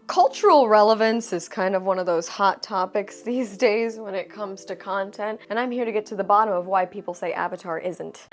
Cultural relevance is kind of one of those hot topics these days when it comes to content, and I'm here to get to the bottom of why people say Avatar isn't.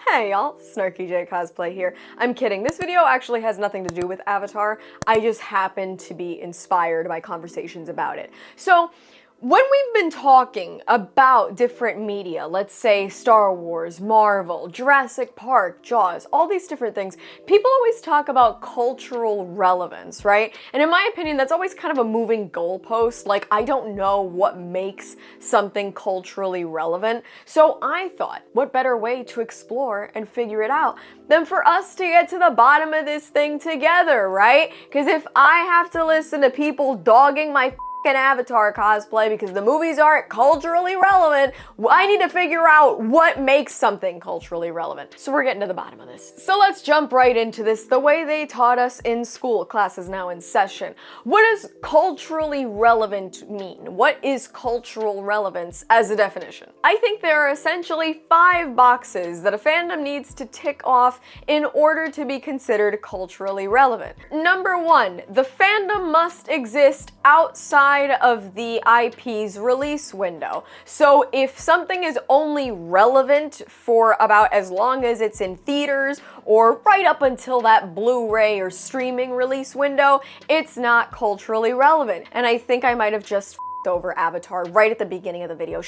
Hey y'all, SnarkyJay cosplay here. I'm kidding, this video actually has nothing to do with Avatar. I just happen to be inspired by conversations about it. So, when we've been talking about different media, let's say Star Wars, Marvel, Jurassic Park, Jaws, all these different things, people always talk about cultural relevance, right? And in my opinion, that's always kind of a moving goalpost. Like, I don't know what makes something culturally relevant. So I thought, what better way to explore and figure it out than for us to get to the bottom of this thing together, right? Because if I have to listen to people dogging my an Avatar cosplay because the movies aren't culturally relevant, I need to figure out what makes something culturally relevant. So we're getting to the bottom of this. So let's jump right into this the way they taught us in school. Class is now in session. What does culturally relevant mean? What is cultural relevance as a definition? I think there are essentially 5 boxes that a fandom needs to tick off in order to be considered culturally relevant. Number 1, the fandom must exist outside of the IP's release window. So if something is only relevant for about as long as it's in theaters or right up until that Blu-ray or streaming release window, it's not culturally relevant. And I think I might have just f***ed over Avatar right at the beginning of the video.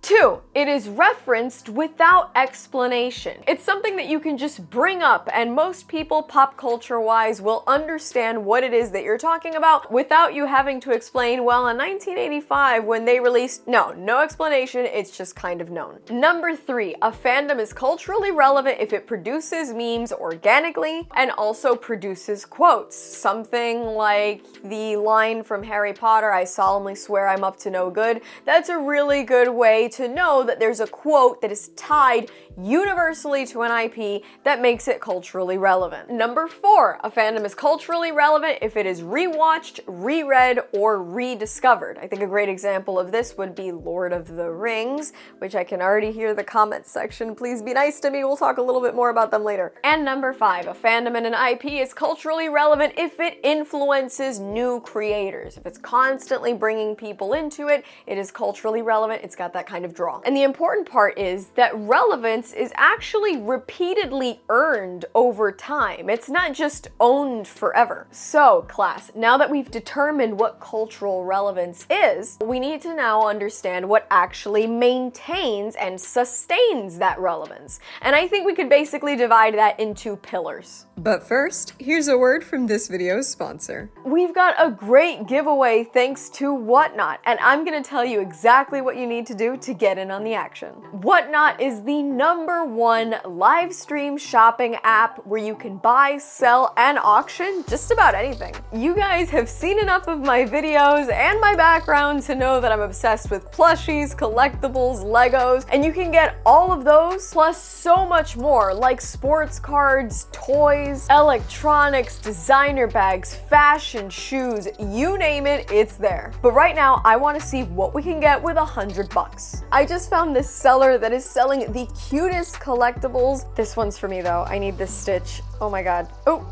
2, it is referenced without explanation. It's something that you can just bring up and most people pop culture wise will understand what it is that you're talking about without you having to explain, well, in 1985 when they released, no explanation, it's just kind of known. Number 3, a fandom is culturally relevant if it produces memes organically and also produces quotes. Something like the line from Harry Potter, I solemnly swear I'm up to no good. That's a really good way to know that there's a quote that is tied universally to an IP that makes it culturally relevant. Number 4, a fandom is culturally relevant if it is rewatched, reread, or rediscovered. I think a great example of this would be Lord of the Rings, which I can already hear the comment section. Please be nice to me, we'll talk a little bit more about them later. And number 5, a fandom and an IP is culturally relevant if it influences new creators. If it's constantly bringing people into it, it is culturally relevant, it's got that kind of draw. And the important part is that relevance is actually repeatedly earned over time. It's not just owned forever. So, class, now that we've determined what cultural relevance is, we need to now understand what actually maintains and sustains that relevance. And I think we could basically divide that into pillars. But first, here's a word from this video's sponsor. We've got a great giveaway thanks to Whatnot, and I'm gonna tell you exactly what you need to do to get in on the action. Whatnot is the #1 live stream shopping app where you can buy, sell, and auction just about anything. You guys have seen enough of my videos and my background to know that I'm obsessed with plushies, collectibles, Legos, and you can get all of those plus so much more like sports cards, toys, electronics, designer bags, fashion, shoes, you name it, it's there. But right now, I want to see what we can get with $100. I just found this seller that is selling the cutest collectibles. This one's for me though. I need this Stitch. Oh my god. Oh,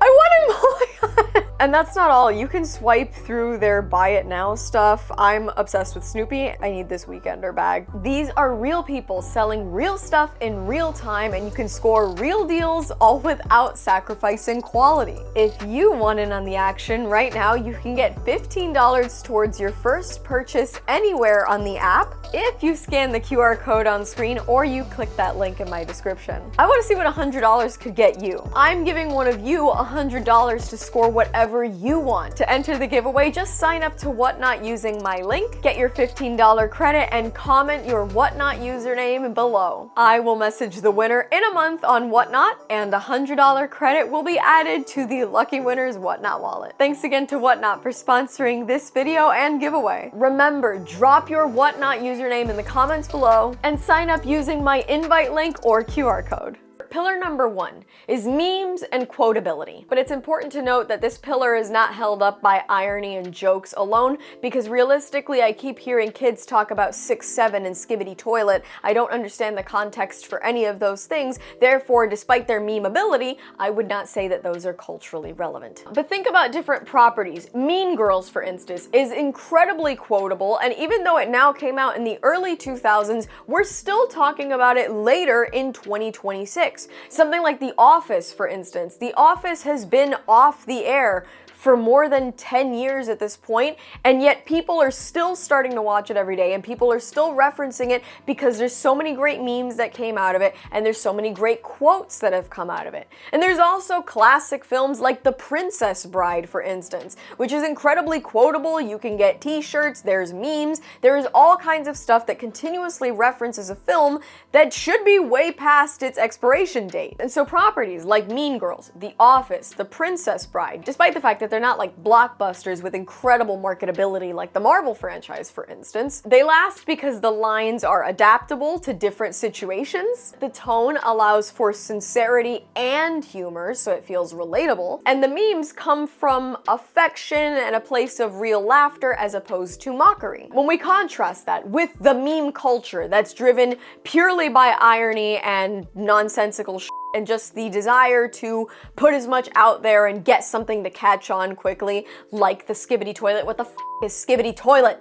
I want him! Oh my god! And that's not all. You can swipe through their buy it now stuff. I'm obsessed with Snoopy. I need this Weekender bag. These are real people selling real stuff in real time and you can score real deals all without sacrificing quality. If you want in on the action right now, you can get $15 towards your first purchase anywhere on the app if you scan the QR code on screen or you click that link in my description. I want to see what $100 could get you. I'm giving one of you $100 to score whatever you want. To enter the giveaway, just sign up to Whatnot using my link, get your $15 credit, and comment your Whatnot username below. I will message the winner in a month on Whatnot, and a $100 credit will be added to the lucky winner's Whatnot wallet. Thanks again to Whatnot for sponsoring this video and giveaway. Remember, drop your Whatnot username in the comments below, and sign up using my invite link or QR code. pillar number 1 is memes and quotability. But it's important to note that this pillar is not held up by irony and jokes alone, because realistically I keep hearing kids talk about 6'7" and skibbity toilet. I don't understand the context for any of those things, therefore despite their memeability, I would not say that those are culturally relevant. But think about different properties. Mean Girls, for instance, is incredibly quotable, and even though it now came out in the early 2000s, we're still talking about it later in 2026. Something like The Office, for instance. The Office has been off the air for more than 10 years at this point, and yet people are still starting to watch it every day, and people are still referencing it because there's so many great memes that came out of it, and there's so many great quotes that have come out of it. And there's also classic films like The Princess Bride, for instance, which is incredibly quotable. You can get t-shirts, there's memes, there's all kinds of stuff that continuously references a film that should be way past its expiration date. And so properties like Mean Girls, The Office, The Princess Bride, despite the fact that they're not like blockbusters with incredible marketability like the Marvel franchise, for instance, they last because the lines are adaptable to different situations. The tone allows for sincerity and humor, so it feels relatable. And the memes come from affection and a place of real laughter as opposed to mockery. When we contrast that with the meme culture that's driven purely by irony and nonsensical shit, and just the desire to put as much out there and get something to catch on quickly, like the skibbity toilet. What the f is skibbity toilet?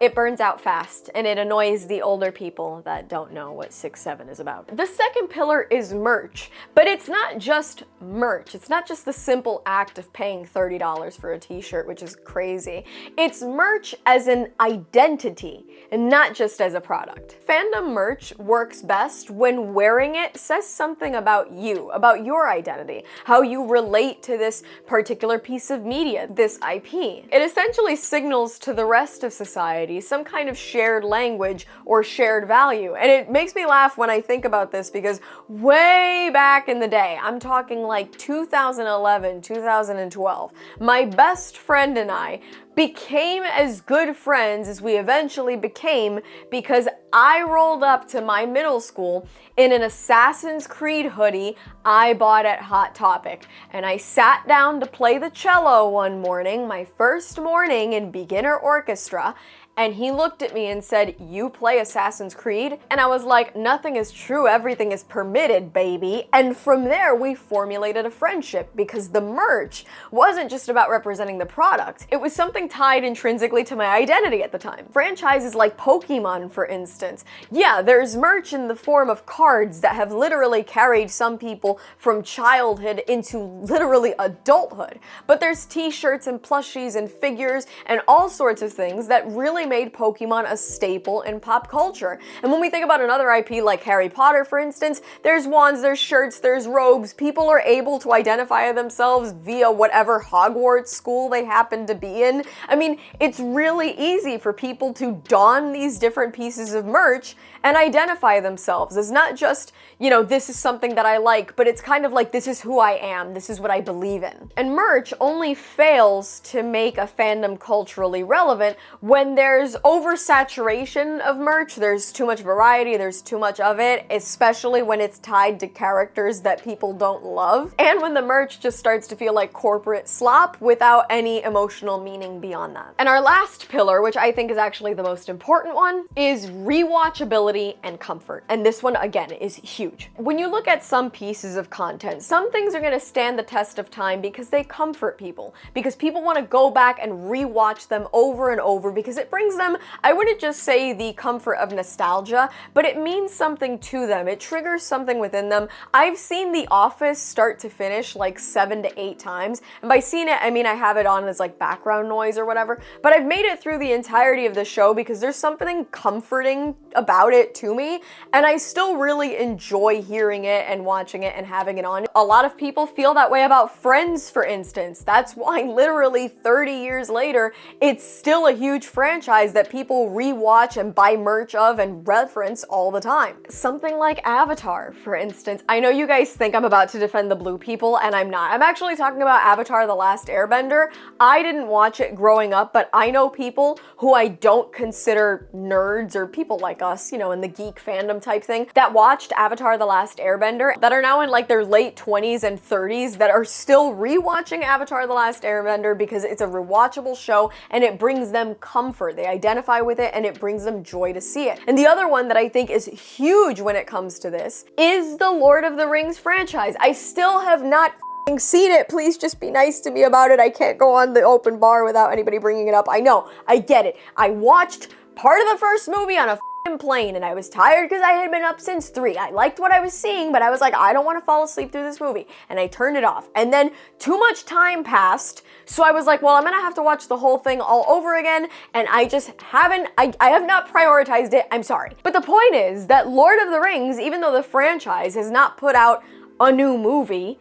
It burns out fast, and it annoys the older people that don't know what 6'7" is about. The second pillar is merch, but it's not just merch. It's not just the simple act of paying $30 for a t-shirt, which is crazy. It's merch as an identity, and not just as a product. Fandom merch works best when wearing it says something about you, about your identity, how you relate to this particular piece of media, this IP. It essentially signals to the rest of society some kind of shared language or shared value. And it makes me laugh when I think about this, because way back in the day, I'm talking like 2011, 2012, my best friend and I became as good friends as we eventually became because I rolled up to my middle school in an Assassin's Creed hoodie I bought at Hot Topic, and I sat down to play the cello one morning, my first morning in beginner orchestra, and he looked at me and said, "You play Assassin's Creed?" And I was like, "Nothing is true, everything is permitted, baby." And from there, we formulated a friendship, because the merch wasn't just about representing the product. It was something tied intrinsically to my identity at the time. Franchises like Pokemon, for instance. Yeah, there's merch in the form of cards that have literally carried some people from childhood into literally adulthood. But there's t-shirts and plushies and figures and all sorts of things that really made Pokemon a staple in pop culture. And when we think about another IP like Harry Potter, for instance, there's wands, there's shirts, there's robes. People are able to identify themselves via whatever Hogwarts school they happen to be in. I mean, it's really easy for people to don these different pieces of merch and identify themselves as not just, you know, this is something that I like, but it's kind of like, this is who I am, this is what I believe in. And merch only fails to make a fandom culturally relevant when there's oversaturation of merch, there's too much variety, there's too much of it, especially when it's tied to characters that people don't love, and when the merch just starts to feel like corporate slop without any emotional meaning beyond that. And our last pillar, which I think is actually the most important one, is rewatchability and comfort. And this one, again, is huge. When you look at some pieces of content, some things are going to stand the test of time because they comfort people, because people want to go back and rewatch them over and over, because it brings them, I wouldn't just say the comfort of nostalgia, but it means something to them. It triggers something within them. I've seen The Office start to finish like 7 to 8 times. And by seeing it, I mean I have it on as like background noise or whatever, but I've made it through the entirety of the show because there's something comforting about it to me, and I still really enjoy hearing it and watching it and having it on. A lot of people feel that way about Friends, for instance. That's why literally 30 years later, it's still a huge franchise franchise that people rewatch and buy merch of and reference all the time. Something like Avatar, for instance. I know you guys think I'm about to defend the blue people, and I'm not. I'm actually talking about Avatar: The Last Airbender. I didn't watch it growing up, but I know people who I don't consider nerds or people like us, you know, in the geek fandom type thing, that watched Avatar: The Last Airbender, that are now in like their late 20s and 30s, that are still rewatching Avatar: The Last Airbender because it's a rewatchable show and it brings them comfort. They identify with it and it brings them joy to see it. And the other one that I think is huge when it comes to this is the Lord of the Rings franchise. I still have not seen it. Please just be nice to me about it. I can't go on the open bar without anybody bringing it up. I know, I get it. I watched part of the first movie on a plane and I was tired because I had been up since 3. I liked what I was seeing, but I was like, I don't want to fall asleep through this movie, and I turned it off. And then too much time passed, so I was like, well, I'm gonna have to watch the whole thing all over again, and I just haven't, I have not prioritized it. I'm sorry. But the point is that Lord of the Rings, even though the franchise has not put out a new movie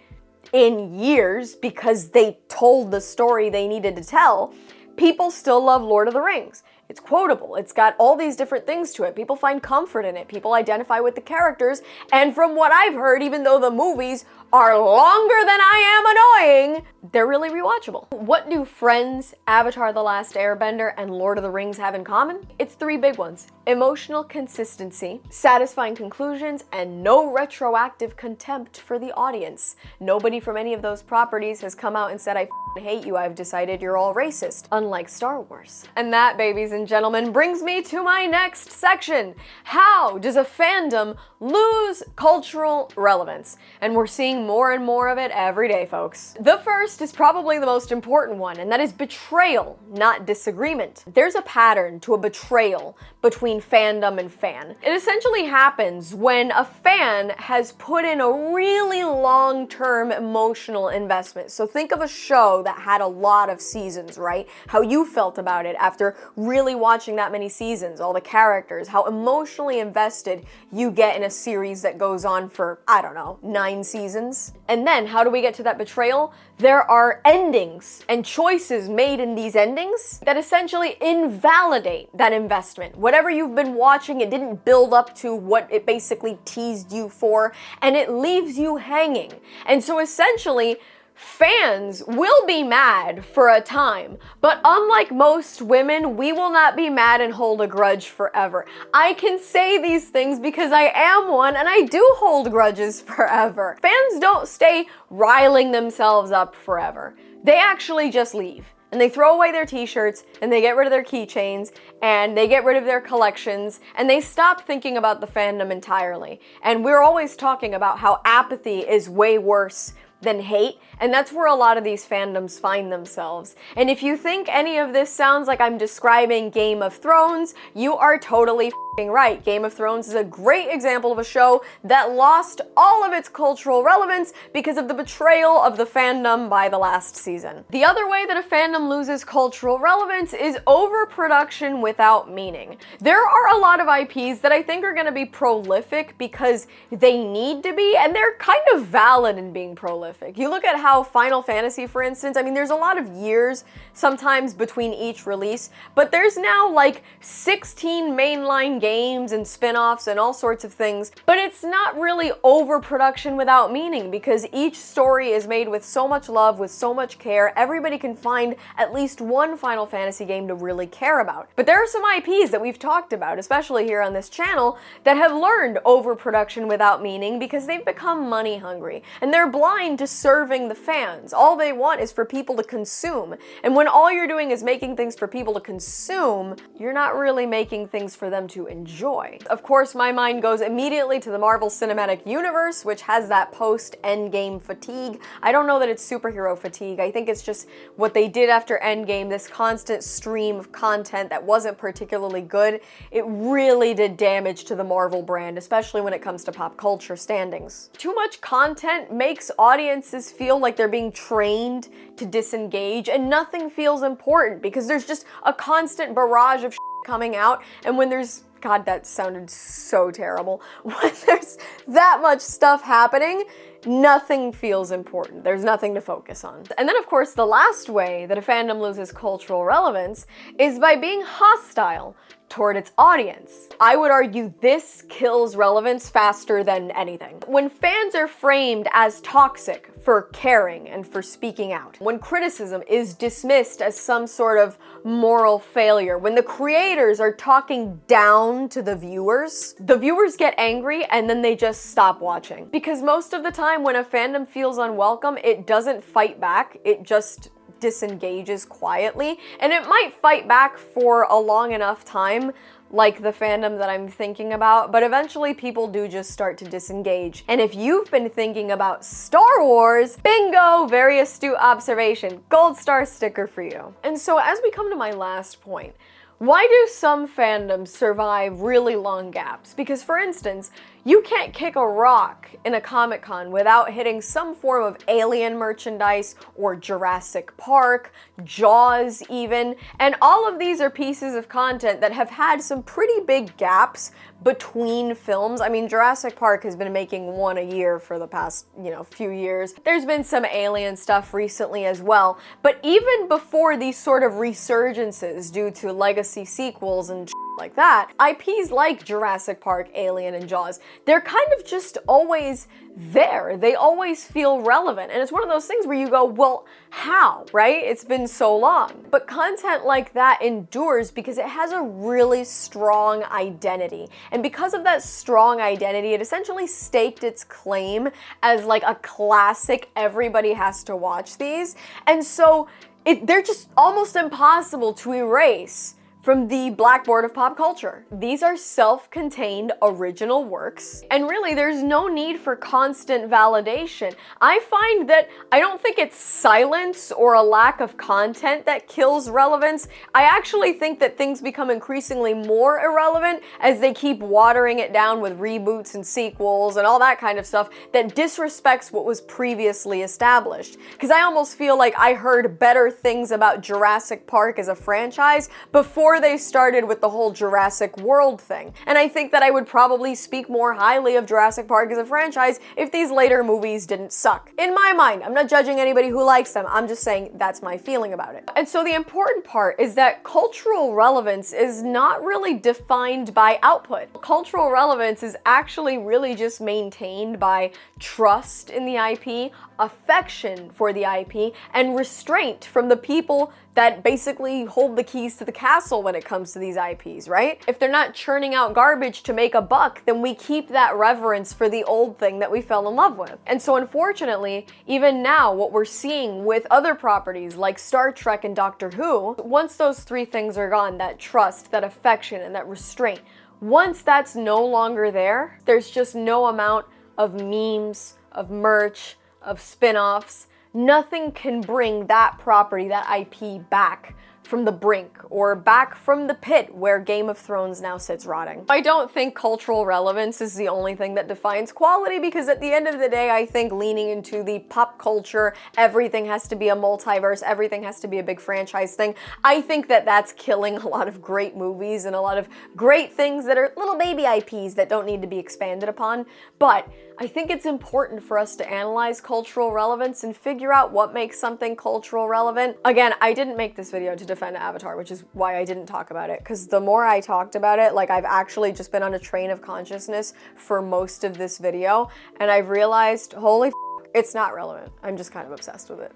in years because they told the story they needed to tell, people still love Lord of the Rings. It's quotable. It's got all these different things to it. People find comfort in it. People identify with the characters. And from what I've heard, even though the movies are longer than I am annoying, they're really rewatchable. What do Friends, Avatar: The Last Airbender, and Lord of the Rings have in common? It's 3 big ones. Emotional consistency, satisfying conclusions, and no retroactive contempt for the audience. Nobody from any of those properties has come out and said, I hate you, I've decided you're all racist, unlike Star Wars. And that, babies and gentlemen, brings me to my next section. How does a fandom lose cultural relevance? And we're seeing more and more of it every day, folks. The first is probably the most important one, and that is betrayal, not disagreement. There's a pattern to a betrayal between fandom and fan. It essentially happens when a fan has put in a really long-term emotional investment. So think of a show that had a lot of seasons, right? How you felt about it after really watching that many seasons, all the characters, how emotionally invested you get in a series that goes on for, I don't know, 9 seasons. And then how do we get to that betrayal? There are endings and choices made in these endings that essentially invalidate that investment. Whatever you've been watching, it didn't build up to what it basically teased you for, and it leaves you hanging. And so essentially, fans will be mad for a time, but unlike most women, we will not be mad and hold a grudge forever. I can say these things because I am one and I do hold grudges forever. Fans don't stay riling themselves up forever. They actually just leave. And they throw away their t-shirts, and they get rid of their keychains, and they get rid of their collections, and they stop thinking about the fandom entirely. And we're always talking about how apathy is way worse than hate, and that's where a lot of these fandoms find themselves. And if you think any of this sounds like I'm describing Game of Thrones, you are totally f***ing right. Game of Thrones is a great example of a show that lost all of its cultural relevance because of the betrayal of the fandom by the last season. The other way that a fandom loses cultural relevance is overproduction without meaning. There are a lot of IPs that I think are going to be prolific because they need to be, and they're kind of valid in being prolific. You look at how Final Fantasy, for instance, I mean, there's a lot of years sometimes between each release, but there's now like 16 mainline games and spin-offs and all sorts of things, but it's not really overproduction without meaning because each story is made with so much love, with so much care. Everybody can find at least one Final Fantasy game to really care about. But there are some IPs that we've talked about, especially here on this channel, that have learned overproduction without meaning because they've become money hungry and they're blind to serving the fans. All they want is for people to consume. And when all you're doing is making things for people to consume, you're not really making things for them to enjoy. Of course, my mind goes immediately to the Marvel Cinematic Universe, which has that post-Endgame fatigue. I don't know that it's superhero fatigue. I think it's just what they did after Endgame, this constant stream of content that wasn't particularly good. It really did damage to the Marvel brand, especially when it comes to pop culture standings. Too much content makes audiences feel like they're being trained to disengage, and nothing feels important because there's just a constant barrage of coming out, and when there's, God, that sounded so terrible. When there's that much stuff happening, nothing feels important. There's nothing to focus on. And then of course, the last way that a fandom loses cultural relevance is by being hostile toward its audience. I would argue this kills relevance faster than anything. When fans are framed as toxic for caring and for speaking out, when criticism is dismissed as some sort of moral failure, when the creators are talking down to the viewers get angry and then they just stop watching. Because most of the time when a fandom feels unwelcome, it doesn't fight back, it just disengages quietly, and it might fight back for a long enough time, like the fandom that I'm thinking about, but eventually people do just start to disengage. And if you've been thinking about Star Wars, bingo, very astute observation, gold star sticker for you. And so as we come to my last point, why do some fandoms survive really long gaps? Because for instance, you can't kick a rock in a Comic-Con without hitting some form of Alien merchandise or Jurassic Park, Jaws even, and all of these are pieces of content that have had some pretty big gaps between films. I mean, Jurassic Park has been making one a year for the past, few years. There's been some Alien stuff recently as well, but even before these sort of resurgences due to legacy sequels and like that, IPs like Jurassic Park, Alien, and Jaws, they're kind of just always there. They always feel relevant. And it's one of those things where you go, well, how, right? It's been so long. But content like that endures because it has a really strong identity. And because of that strong identity, it essentially staked its claim as like a classic, everybody has to watch these. And so they're just almost impossible to erase from the blackboard of pop culture. These are self-contained original works, and really there's no need for constant validation. I find that I don't think it's silence or a lack of content that kills relevance. I actually think that things become increasingly more irrelevant as they keep watering it down with reboots and sequels and all that kind of stuff that disrespects what was previously established. Because I almost feel like I heard better things about Jurassic Park as a franchise before they started with the whole Jurassic World thing. And I think that I would probably speak more highly of Jurassic Park as a franchise if these later movies didn't suck. In my mind, I'm not judging anybody who likes them, I'm just saying that's my feeling about it. And so the important part is that cultural relevance is not really defined by output. Cultural relevance is actually really just maintained by trust in the IP, affection for the IP, and restraint from the people that basically hold the keys to the castle when it comes to these IPs, right? If they're not churning out garbage to make a buck, then we keep that reverence for the old thing that we fell in love with. And so unfortunately, even now, what we're seeing with other properties like Star Trek and Doctor Who, once those three things are gone, that trust, that affection, and that restraint, once that's no longer there, there's just no amount of memes, of merch, of spin-offs. Nothing can bring that property, that IP, back from the brink or back from the pit where Game of Thrones now sits rotting. I don't think cultural relevance is the only thing that defines quality, because at the end of the day, I think leaning into the pop culture, everything has to be a multiverse, everything has to be a big franchise thing, I think that that's killing a lot of great movies and a lot of great things that are little baby IPs that don't need to be expanded upon. But I think it's important for us to analyze cultural relevance and figure out what makes something cultural relevant. Again, I didn't make this video to defend Avatar, which is why I didn't talk about it, because the more I talked about it, like, I've actually just been on a train of consciousness for most of this video, and I've realized, holy f***, it's not relevant. I'm just kind of obsessed with it.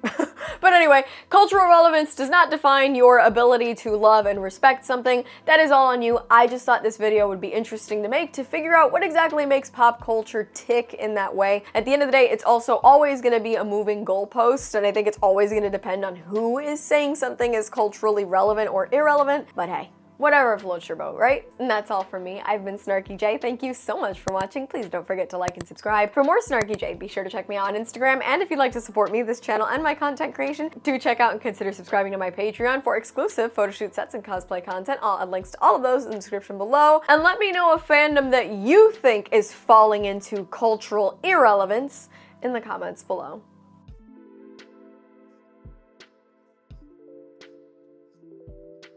But anyway, cultural relevance does not define your ability to love and respect something. That is all on you. I just thought this video would be interesting to make to figure out what exactly makes pop culture tick in that way. At the end of the day, it's also always going to be a moving goalpost, and I think it's always going to depend on who is saying something is culturally relevant or irrelevant. But hey, whatever floats your boat, right? And that's all from me. I've been SnarkyJay. Thank you so much for watching. Please don't forget to like and subscribe. For more SnarkyJay, be sure to check me out on Instagram. And if you'd like to support me, this channel, and my content creation, do check out and consider subscribing to my Patreon for exclusive photoshoot sets and cosplay content. I'll add links to all of those in the description below. And let me know a fandom that you think is falling into cultural irrelevance in the comments below.